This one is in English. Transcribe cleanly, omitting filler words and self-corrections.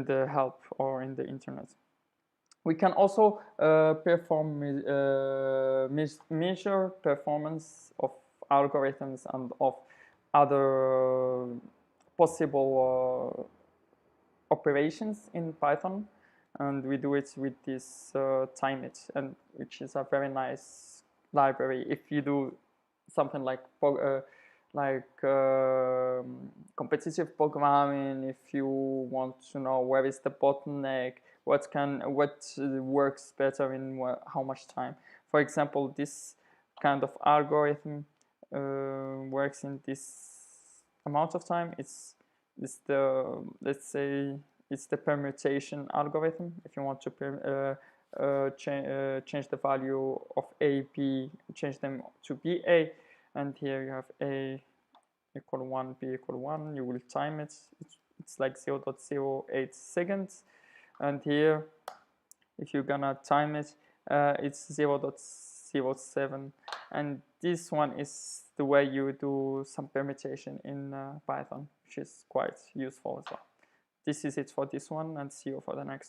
the help or in the internet. We can also measure performance of algorithms and of other possible operations in Python, and we do it with this timeit, and which is a very nice library if you do something like competitive programming. If you want to know where is the bottleneck, what works better in how much time. For example, this kind of algorithm works in this amount of time. It's the, let's say, it's the permutation algorithm. If you want to change the value of a, b, change them to b, a, and here you have a equal 1, b equal 1, you will time it. It's like 0.08 seconds, and here if you're gonna time it, it's 0.07, and this one is the way you do some permutation in Python, which is quite useful as well. This is it for this one, and see you for the next one.